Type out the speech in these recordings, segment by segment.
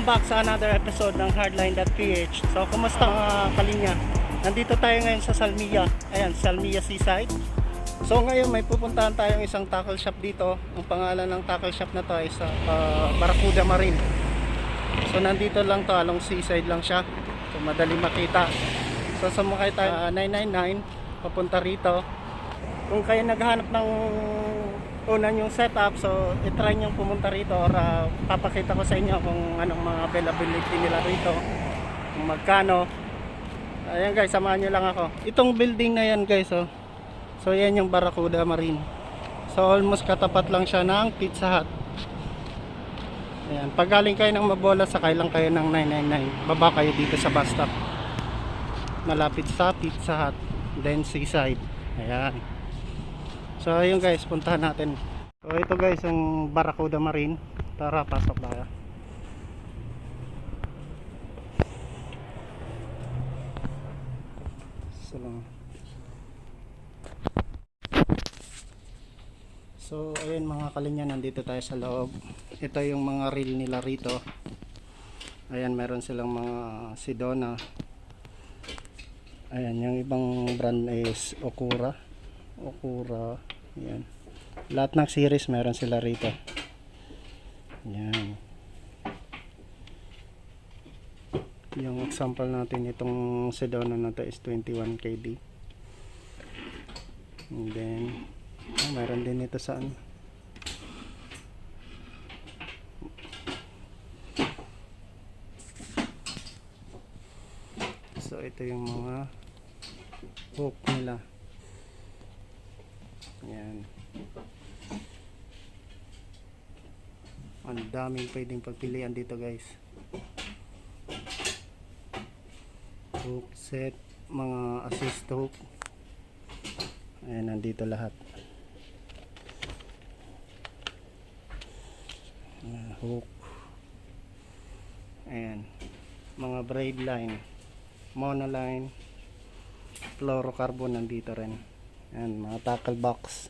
Welcome back sa another episode ng Hardline.ph. So, kumusta mga kalinya? Nandito tayo ngayon sa Salmiya. Ayan, Salmiya Seaside. So, ngayon may pupuntahan tayong isang tackle shop dito. Ang pangalan ng tackle shop na to ay sa Barracuda Marine. So, nandito lang to, along seaside lang siya. So, madali makita. So, sumakay tayo 999 papunta rito. Kung kayo naghahanap ng unan yung setup, so itry nyo pumunta rito or papakita ko sa inyo kung anong mga availability nila rito, kung magkano. Ayan guys, samahan nyo lang ako. Itong building na yan guys, oh. So yan yung Barracuda Marine. So almost katapat lang siya ng Pizza Hut. Ayan, pag galing kayo ng Mabola, sakay lang kayo ng 999, baba kayo dito sa bus stop malapit sa Pizza Hut, then Seaside. Ayan. So ayun guys, puntahan natin. So ito guys yung Barracuda Marine. Tara, pasok tayo. So ayun mga kalinya, nandito tayo sa loob. Ito yung mga reel nila rito. Ayan, meron silang mga Sedona. Ayan, yung ibang brand is Okura. Ayan. Lahat ng series meron sila rito. Ayan. Yung example natin itong Sedona na to is 21 KD. And then meron din ito sa ano. So ito yung mga hook nila. Ayan. Ang daming pwedeng pagpilian dito guys. Hook set, mga assist hook. Ayan, nandito lahat. Hook. Ayan. Mga braid line, monoline, fluorocarbon nandito rin. Ayan, mga tackle box.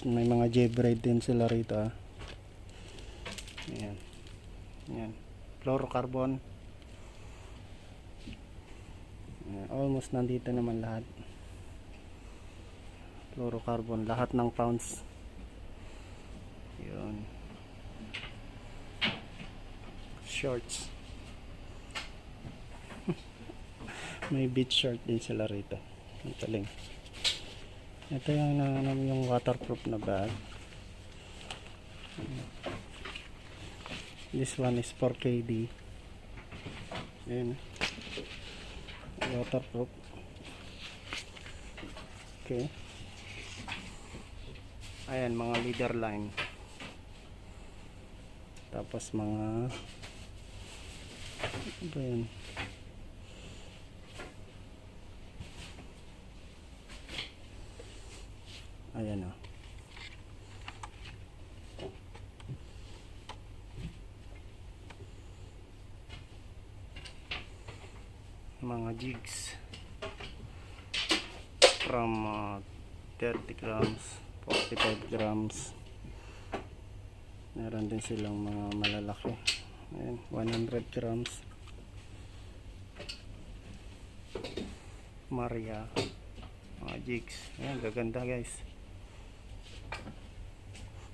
May mga J-braid din sila rito, ah. Ayan. Ayan. Fluorocarbon. Ayan. Almost nandito naman lahat. Fluorocarbon. Lahat ng pounds. Ayan. Shorts. May beach short din sila rito. Ang taling. Ito yung waterproof na bag. This one is 4KD. Ayan. Waterproof. Okay. Ayan, mga leader line. Tapos mga ano ba yan? Ayan, oh. Mga jigs from 30 grams, 45 grams. Meron din silang mga malalaki. Ayan, 100 grams. Maria, mga jigs. Ayan, gaganda guys.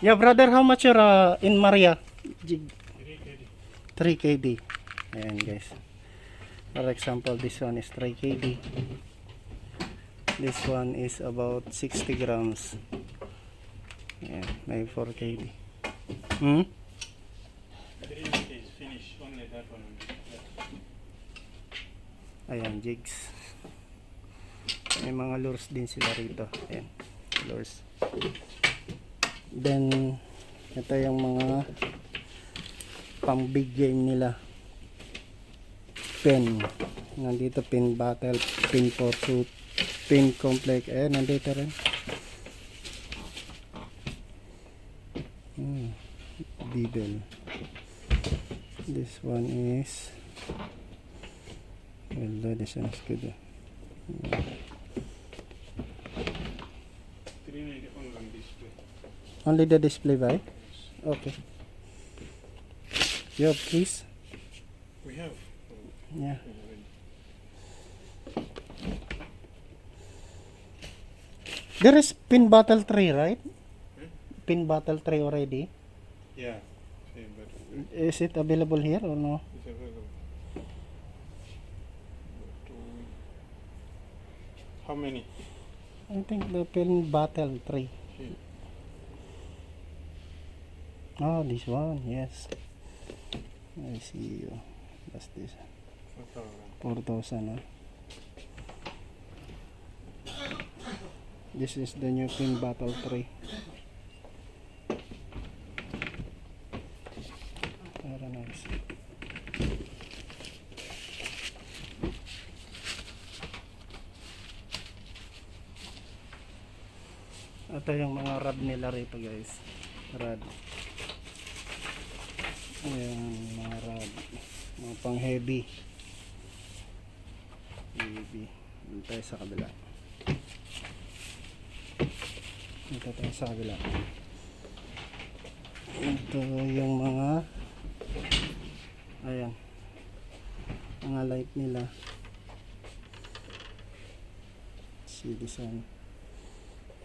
Yeah brother, how much your in Maria jig? 3KD. Ayan guys. For example, this one is 3KD. This one is about 60 grams. Ayan, may 4KD. Ayan, jigs. May mga lures din sila rito. Ayan, lures. Then ito yung mga pang big game nila. Pen. Nandito pin battle, pin pursuit, pin complex. Nandito rin. Beagle. This one is well, this one is good. Only the display by? Okay. Yeah, please. We have. Yeah. There is pin bottle tray, right? Pin bottle tray already. Yeah. Same, but Is it available here or no? it's available. How many? I think the pin bottle tray. Here. Oh, this one, yes. I see you. That's this. 4,000. Huh? This is the new pin bottle tray. Very nice. Ito yung mga rod nila rito, guys. Rod. Ayan, mga rod. Mga pang heavy. Heavy. Dito tayo sa kabila. Dito tayo sa kabila. Ito yung mga ayan. Mga light nila. See this one.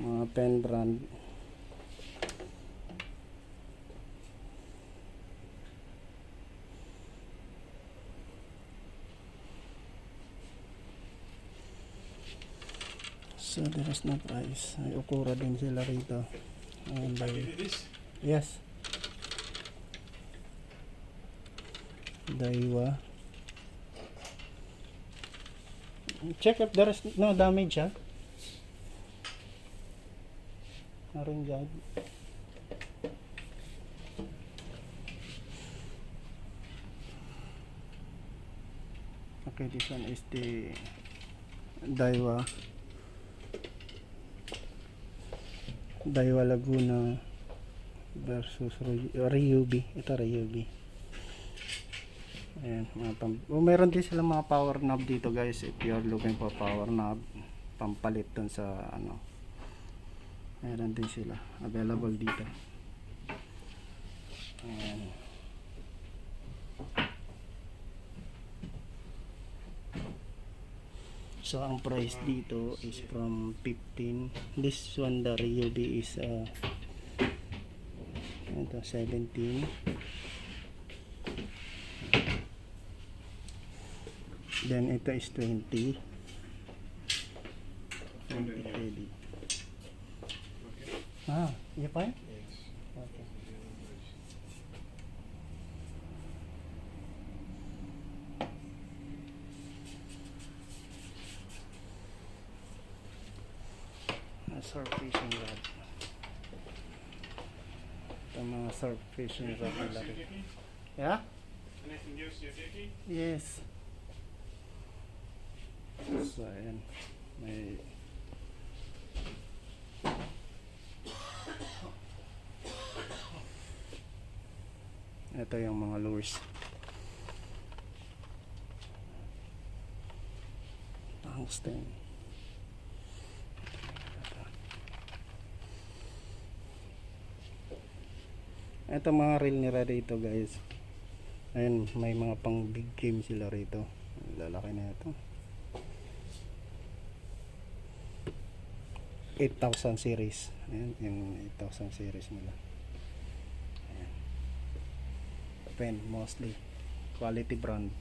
Mga pen brand. So there is no price. Ay ukura din sila rito. Ayan, This? yes. Daiwa. Check if there is no damage, ha. Narin dyan. Okay, this one is the Daiwa Laguna versus Ryubi. Ito Ryubi. Ayan, meron din sila mga power knob dito, guys. If you are looking for power knob, pampalit dun sa ano, meron din sila available dito. Ayan. So ang price dito is from 15. This one, the Ryubi, is ito 17. Then ito is 20. 20. Ah, you fine? Yes. Okay. Surf fishing rod. Ito mga surf fishing rod nila. Yeah? Anything else you're taking? Yes. So, ayan. May ito yung mga lures. Tungsten. Ito mga reel nila rito, guys. Ayun, may mga pang big game sila rito. Lalaki na ito. 8,000 series. Ayan, yung 8,000 series nila. Ayan. Pen, mostly quality brand.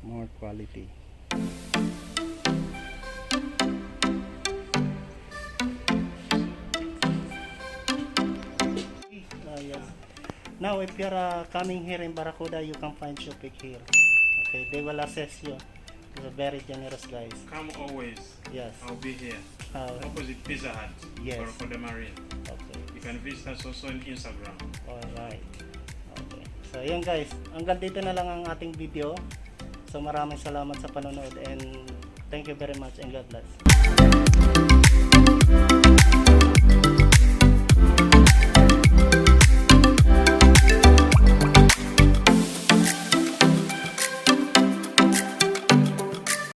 More quality. Yes. Now if you're coming here in Barracuda, you can find Shopee here. Okay, they will assess you. They're very generous guys. Come always. Yes. I'll be here. Opposite Pizza Hut. Yes. For the Marine. Okay. You can visit us also on Instagram. Alright. Okay. So yun guys, hanggang dito na lang ang ating video. So maraming salamat sa panonood and thank you very much and God bless.